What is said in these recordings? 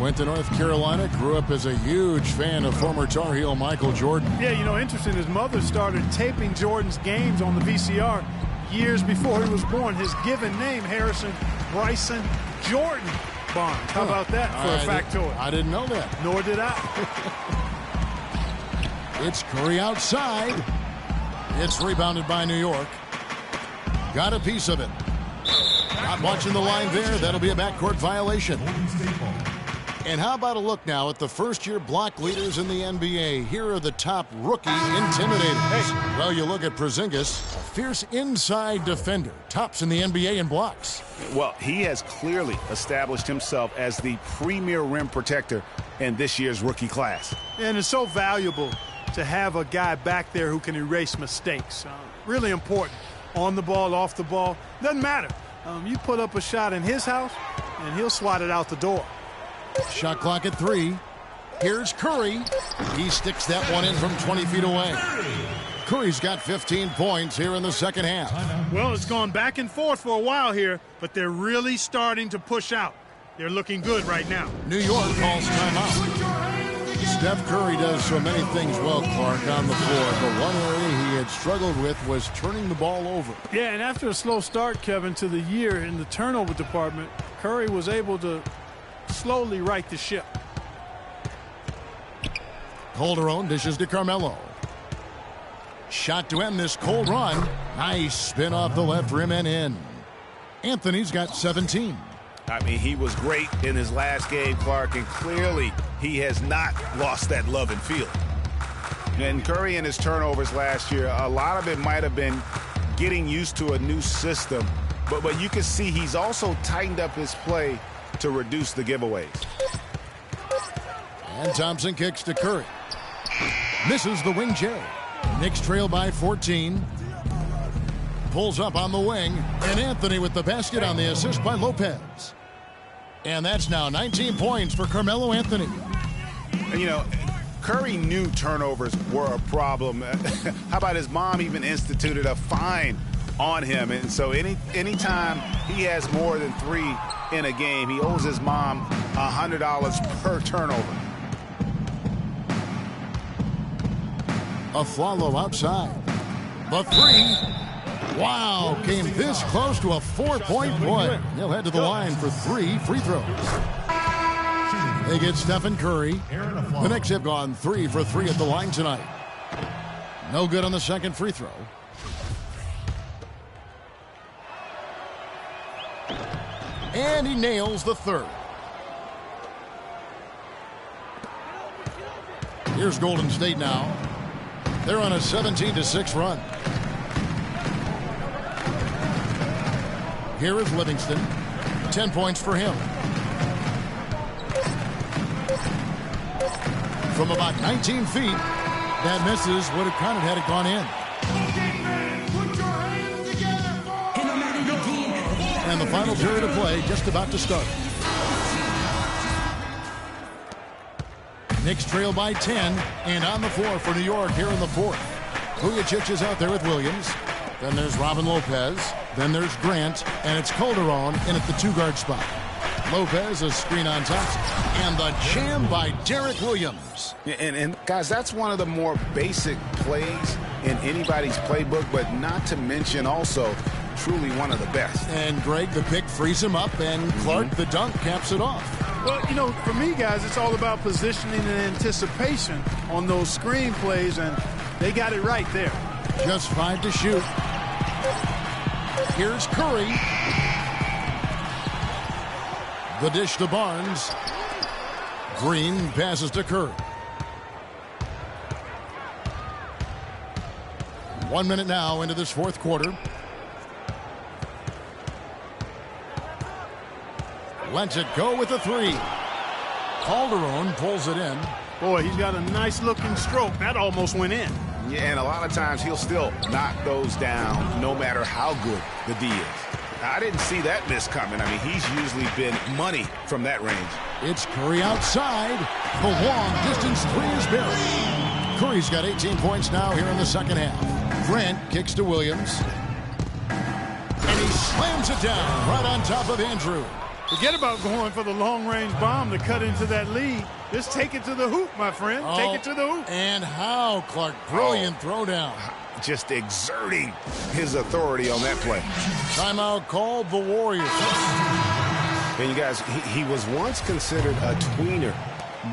Went to North Carolina, grew up as a huge fan of former Tar Heel Michael Jordan. Yeah, you know, interesting, his mother started taping Jordan's games on the VCR years before he was born. His given name, Harrison Bryson Jordan Barnes. How about that for a factoid? I didn't know that. Nor did I. It's Curry outside. It's rebounded by New York. Got a piece of it. Not watching the line there. That'll be a backcourt violation. And how about a look now at the first-year block leaders in the NBA? Here are the top rookie intimidators. Well, you look at Porzingis, a fierce inside defender, tops in the NBA in blocks. Well, he has clearly established himself as the premier rim protector in this year's rookie class. And it's so valuable to have a guy back there who can erase mistakes. Really important. On the ball, off the ball, doesn't matter. You put up a shot in his house, and he'll swat it out the door. Shot clock at 3. Here's Curry. He sticks that one in from 20 feet away. Curry's got 15 points here in the second half. Well, it's gone back and forth for a while here, but they're really starting to push out. They're looking good right now. New York calls timeout. Steph Curry does so many things well, Clark, on the floor. But one area he had struggled with was turning the ball over. Yeah, and after a slow start, Kevin, to the year in the turnover department, Curry was able to slowly right the ship. Calderon dishes to Carmelo. Shot to end this cold run. Nice spin off the left rim and in. Anthony's got 17. I mean, he was great in his last game, Clark, and clearly he has not lost that love and feel. And Curry and his turnovers last year, a lot of it might have been getting used to a new system, but you can see he's also tightened up his play to reduce the giveaways. And Thompson kicks to Curry. Misses the wing J. Knicks trail by 14. Pulls up on the wing, and Anthony with the basket on the assist by Lopez. And that's now 19 points for Carmelo Anthony. And you know, Curry knew turnovers were a problem. How about his mom even instituted a fine on him? And so anytime he has more than 3 in a game, he owes his mom $100 per turnover. Aflalo outside. The 3. Wow, came this close to a 4-point play. He'll head to the line for 3 free throws. They get Stephen Curry. The Knicks have gone 3 for 3 at the line tonight. No good on the second free throw. And he nails the third. Here's Golden State now. They're on a 17-6 run. Here is Livingston. 10 points for him. From about 19 feet, that misses. Would have counted had it gone in. And the final period of play just about to start. Knicks trail by 10, and on the floor for New York here in the fourth. Vujacic is out there with Williams. Then there's Robin Lopez. Then there's Grant, and it's Calderon in at the 2-guard spot. Lopez, a screen on Thompson, and the jam by Derek Williams. And guys, that's one of the more basic plays in anybody's playbook, but not to mention also truly one of the best. And Greg, the pick frees him up, and Clark, the dunk, caps it off. Well, you know, for me, guys, it's all about positioning and anticipation on those screen plays, and they got it right there. Just 5 to shoot. Here's Curry. The dish to Barnes. Green passes to Curry. 1 minute now into this fourth quarter. Lets it go with the 3. Calderon pulls it in. Boy, he's got a nice looking stroke. That almost went in. Yeah, and a lot of times he'll still knock those down no matter how good the D is. I didn't see that miss coming. I mean, he's usually been money from that range. It's Curry outside. The long distance 3 is buried. Curry's got 18 points now here in the second half. Grant kicks to Williams. And he slams it down right on top of Andrew. Forget about going for the long-range bomb to cut into that lead. Just take it to the hoop, my friend. Take it to the hoop. And how, Clark? Brilliant throwdown. Just exerting his authority on that play. Timeout called the Warriors. And you guys, he was once considered a tweener,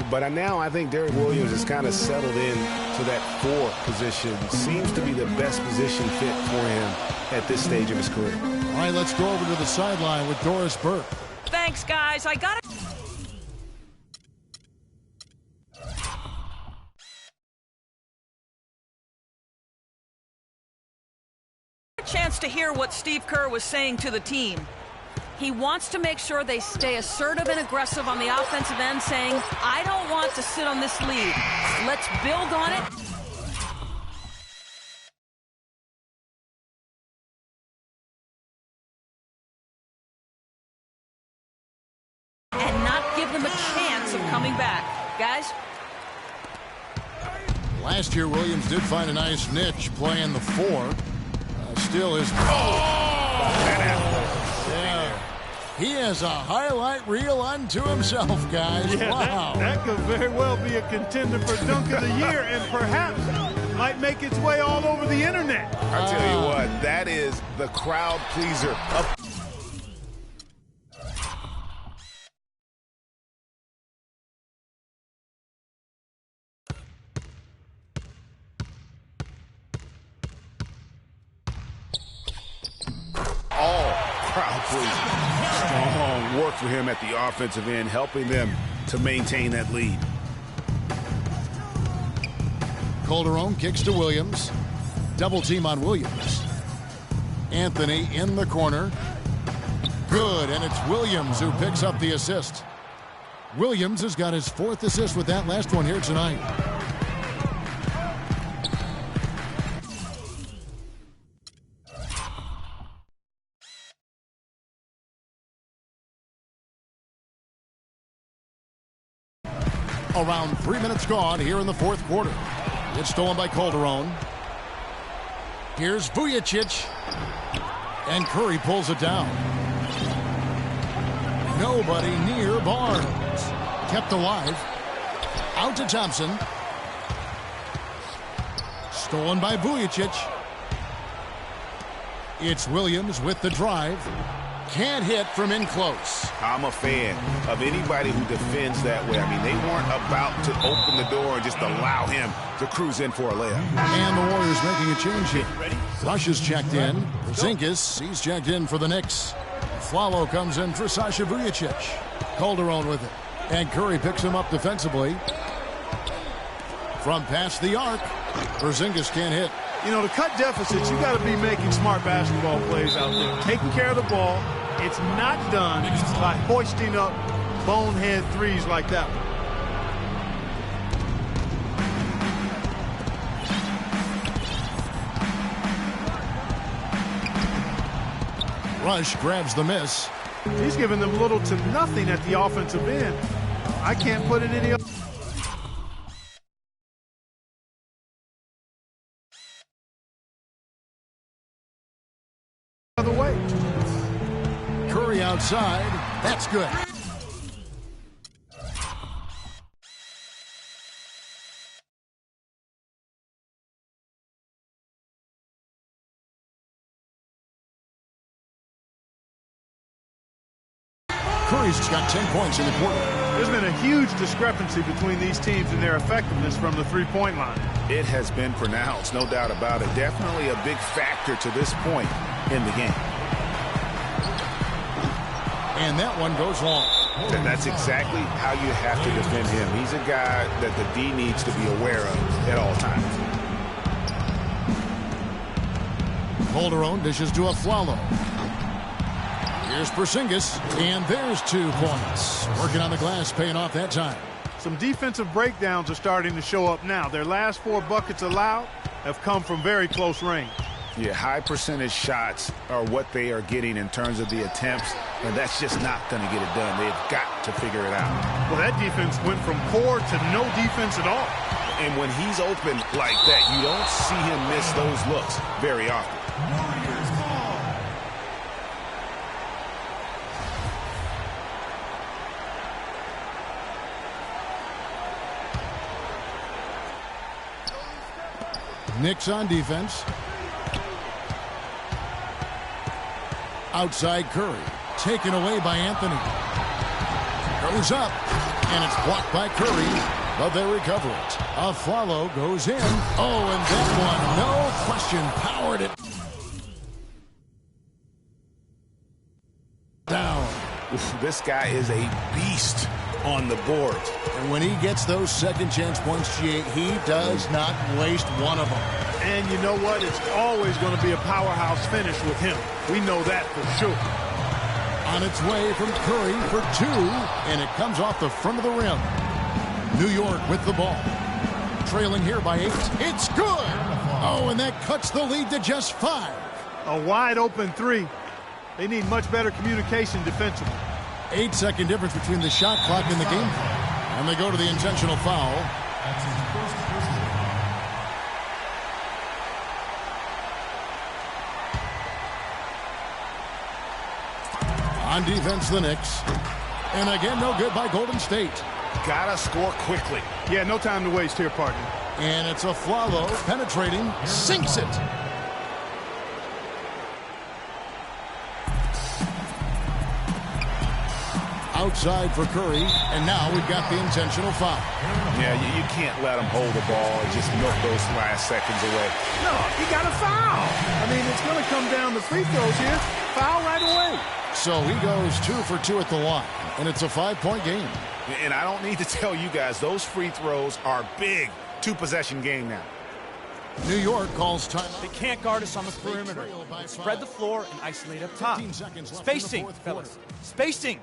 but now I think Derrick Williams has kind of settled in to that 4 position. Seems to be the best position fit for him at this stage of his career. All right, let's go over to the sideline with Doris Burke. Thanks, guys. I got a chance to hear what Steve Kerr was saying to the team. He wants to make sure they stay assertive and aggressive on the offensive end, saying, I don't want to sit on this lead. Let's build on it. And not give them a chance of coming back. Guys? Last year, Williams did find a nice niche playing the 4. Still is... He has a highlight reel unto himself, guys. Yeah, wow. That could very well be a contender for Dunk of the Year and perhaps might make its way all over the internet. I tell you what, that is the crowd pleaser. All crowd pleaser. Strong work for him at the offensive end, helping them to maintain that lead. Calderon kicks to Williams. Double team on Williams. Anthony in the corner. Good, and it's Williams who picks up the assist. Williams has got his 4th assist with that last one here tonight. Around 3 minutes gone here in the 4th quarter. It's stolen by Calderon. Here's Vujicic. And Curry pulls it down. Nobody near Barnes. Kept alive. Out to Thompson. Stolen by Vujicic. It's Williams with the drive. Can't hit from in close. I'm a fan of anybody who defends that way. I mean, they weren't about to open the door and just allow him to cruise in for a layup. And the Warriors making a change here. Rush is checked in. Zinkas, he's checked in for the Knicks. Flalo comes in for Sasha Vujicic. Calderon with it. And Curry picks him up defensively. From past the arc, Porzingis can't hit. You know, to cut deficits, you got to be making smart basketball plays out there. Taking care of the ball. It's not done by hoisting up bonehead threes like that one. Rush grabs the miss. He's giving them little to nothing at the offensive end. I can't put it any other. Other way. Curry outside. That's good. Curry's got 10 points in the quarter. There's been a huge discrepancy between these teams and their effectiveness from the three-point line. It has been pronounced, no doubt about it. Definitely a big factor to this point in the game. And that one goes long. That's exactly how you have to defend him. He's a guy that the D needs to be aware of at all times. Calderon dishes to a Flalo. Here's Porzingis, and there's 2 points. Working on the glass, paying off that time. Some defensive breakdowns are starting to show up now. Their last 4 buckets allowed have come from very close range. Yeah, high percentage shots are what they are getting in terms of the attempts, and that's just not going to get it done. They've got to figure it out. Well, that defense went from poor to no defense at all. And when he's open like that, you don't see him miss those looks very often. Knicks on defense. Outside Curry. Taken away by Anthony. Goes up. And it's blocked by Curry. But they recover it. A follow goes in. Oh, and that one, no question, powered it down. This guy is a beast on the board. And when he gets those second chance points, he does not waste one of them. And you know what? It's always going to be a powerhouse finish with him. We know that for sure. On its way from Curry for two, and it comes off the front of the rim. New York with the ball. Trailing here by 8. It's good! Oh, and that cuts the lead to just 5. A wide open 3. They need much better communication defensively. 8-second difference between the shot clock and the game clock. And they go to the intentional foul. On defense, the Knicks. And again, no good by Golden State. Gotta score quickly. Yeah, no time to waste here, partner. And it's a Flalo penetrating, sinks it. Outside for Curry, and now we've got the intentional foul. Yeah, you can't let him hold the ball and just milk those last seconds away. No, you got to foul. I mean, it's going to come down to free throws here. Foul right away. So he goes 2 for 2 at the line, and it's a 5-point game. And I don't need to tell you guys, those free throws are big. 2-possession game now. New York calls timeout. They can't guard us on the perimeter. Spread the floor and isolate up top. Spacing, fellas. Spacing.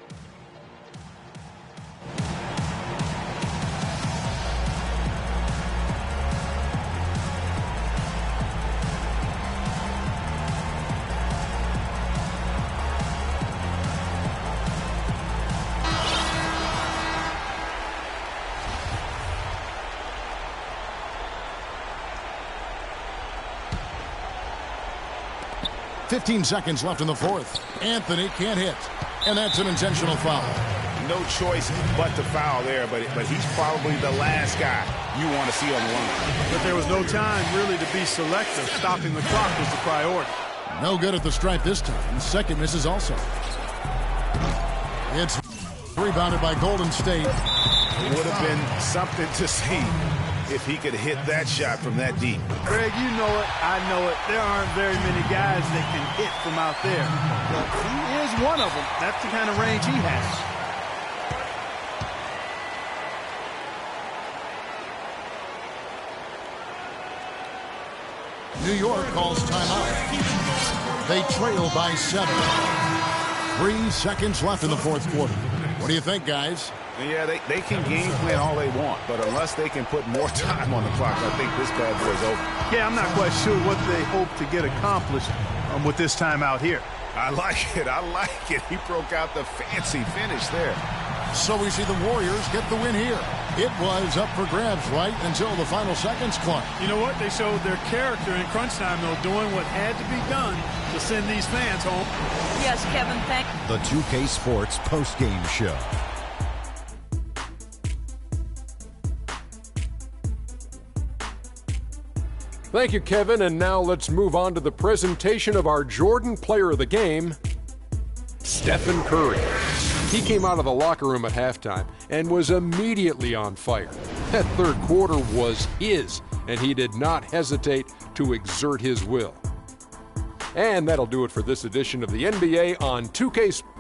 .15 seconds left in the fourth. Anthony can't hit. And that's an intentional foul. No choice but to foul there, but he's probably the last guy you want to see on the line. But there was no time really to be selective. Stopping the clock was the priority. No good at the stripe this time. Second misses also. It's rebounded by Golden State. It would have been something to see if he could hit that shot from that deep. Greg, you know it. I know it. There aren't very many guys that can hit from out there. But he is one of them. That's the kind of range he has. New York calls timeout. They trail by 7. 3 seconds left in the fourth quarter. What do you think, guys? Yeah, they can game plan all they want, but unless they can put more time on the clock, I think this bad boy's over. Yeah, I'm not quite sure what they hope to get accomplished with this time out here. I like it. I like it. He broke out the fancy finish there. So we see the Warriors get the win here. It was up for grabs right until the final seconds clung. You know what? They showed their character in crunch time, though, doing what had to be done to send these fans home. Yes, Kevin, thank you. The 2K Sports postgame show. Thank you, Kevin, and now let's move on to the presentation of our Jordan Player of the Game, Stephen Curry. He came out of the locker room at halftime and was immediately on fire. That third quarter was his, and he did not hesitate to exert his will. And that'll do it for this edition of the NBA on 2K Sports.